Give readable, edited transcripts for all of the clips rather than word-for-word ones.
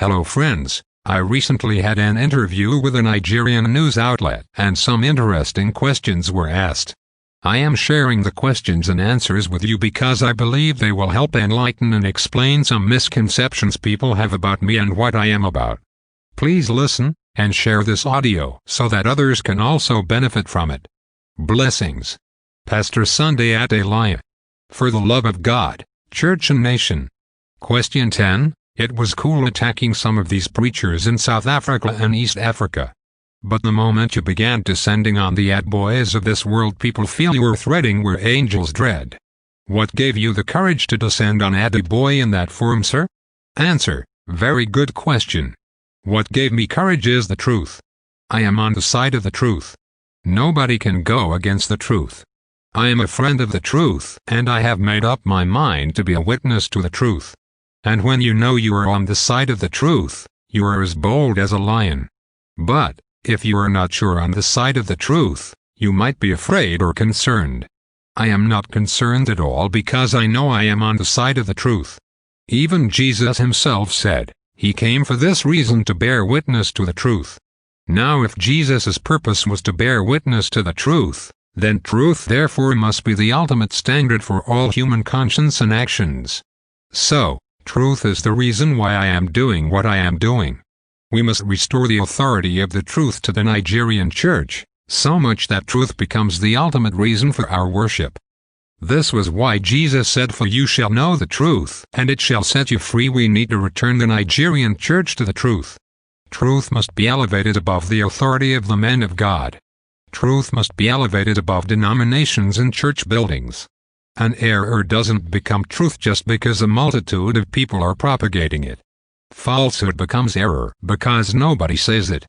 Hello friends, I recently had an interview with a Nigerian news outlet and some interesting questions were asked. I am sharing the questions and answers with you because I believe they will help enlighten and explain some misconceptions people have about me and what I am about. Please listen and share this audio so that others can also benefit from it. Blessings. Pastor Sunday Adelaja. For the love of God, Church and Nation. Question 10. It was cool attacking some of these preachers in South Africa and East Africa. But the moment you began descending on the Adeboyes of this world, people feel you were threading where angels dread. What gave you the courage to descend on Adeboye in that form, sir? Answer. Very good question. What gave me courage is the truth. I am on the side of the truth. Nobody can go against the truth. I am a friend of the truth, and I have made up my mind to be a witness to the truth. And when you know you are on the side of the truth, you are as bold as a lion. But, if you are not sure on the side of the truth, you might be afraid or concerned. I am not concerned at all because I know I am on the side of the truth. Even Jesus himself said, he came for this reason, to bear witness to the truth. Now if Jesus' purpose was to bear witness to the truth, then truth therefore must be the ultimate standard for all human conscience and actions. So, truth is the reason why I am doing what I am doing. We must restore the authority of the truth to the Nigerian church, so much that truth becomes the ultimate reason for our worship. This was why Jesus said, for you shall know the truth, and it shall set you free. We need to return the Nigerian church to the truth. Truth must be elevated above the authority of the men of God. Truth must be elevated above denominations and church buildings. An error doesn't become truth just because a multitude of people are propagating it. Falsehood becomes error because nobody says it.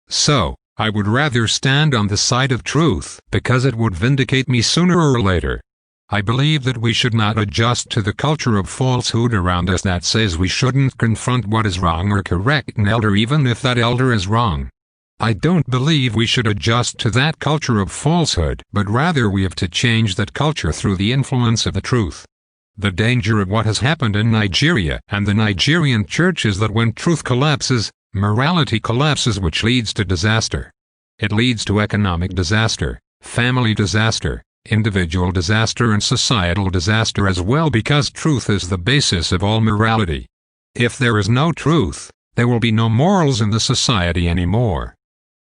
So, I would rather stand on the side of truth because it would vindicate me sooner or later. I believe that we should not adjust to the culture of falsehood around us that says we shouldn't confront what is wrong or correct an elder even if that elder is wrong. I don't believe we should adjust to that culture of falsehood, but rather we have to change that culture through the influence of the truth. The danger of what has happened in Nigeria and the Nigerian church is that when truth collapses, morality collapses, which leads to disaster. It leads to economic disaster, family disaster, individual disaster and societal disaster as well, because truth is the basis of all morality. If there is no truth, there will be no morals in the society anymore.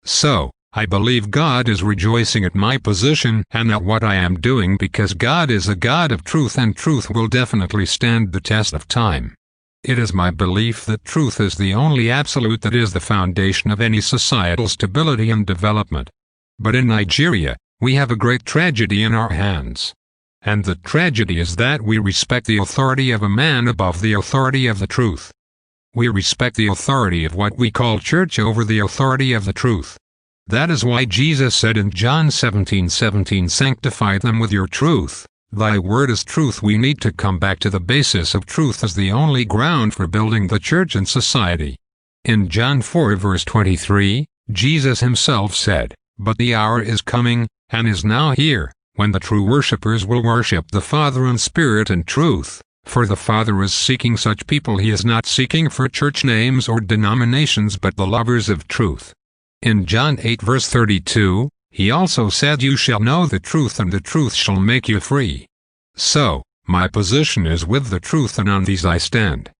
So, I believe God is rejoicing at my position and at what I am doing because God is a God of truth and truth will definitely stand the test of time. It is my belief that truth is the only absolute that is the foundation of any societal stability and development. But in Nigeria, we have a great tragedy in our hands. And the tragedy is that we respect the authority of a man above the authority of the truth. We respect the authority of what we call church over the authority of the truth. That is why Jesus said in John 17:17, sanctify them with your truth. Thy word is truth. We need to come back to the basis of truth as the only ground for building the church and society. In John 4 verse 23, Jesus himself said, but the hour is coming, and is now here, when the true worshippers will worship the Father in spirit and truth. For the Father is seeking such people. He is not seeking for church names or denominations but the lovers of truth. In John 8 verse 32, he also said, you shall know the truth and the truth shall make you free. So, my position is with the truth and on these I stand.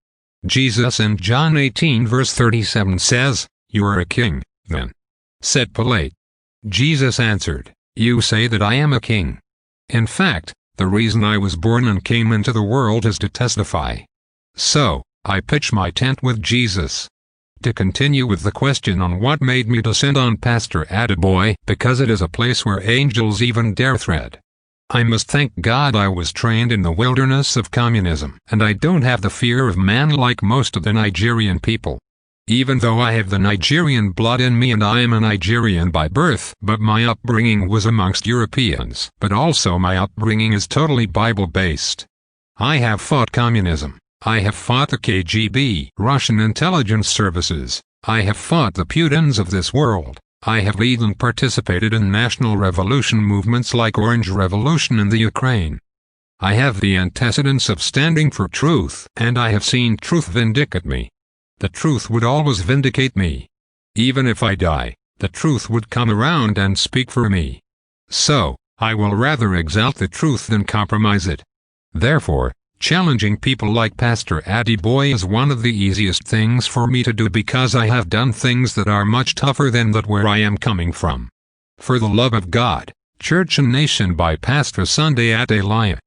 Jesus in John 18 verse 37 says, you are a king, then. Said Pilate. Jesus answered, you say that I am a king. In fact, the reason I was born and came into the world is to testify. So, I pitch my tent with Jesus. To continue with the question on what made me descend on Pastor Adeboye, because it is a place where angels even dare tread. I must thank God I was trained in the wilderness of communism, and I don't have the fear of man like most of the Nigerian people. Even though I have the Nigerian blood in me and I am a Nigerian by birth, but my upbringing was amongst Europeans, but also my upbringing is totally Bible-based. I have fought communism. I have fought the KGB, Russian intelligence services. I have fought the Putins of this world. I have led and participated in national revolution movements like Orange Revolution in the Ukraine. I have the antecedents of standing for truth, and I have seen truth vindicate me. the truth would always vindicate me. Even if I die, the truth would come around and speak for me. So, I will rather exalt the truth than compromise it. Therefore, challenging people like Pastor Adeboye is one of the easiest things for me to do because I have done things that are much tougher than that where I am coming from. For the Love of God, Church and Nation by Pastor Sunday Adelaja.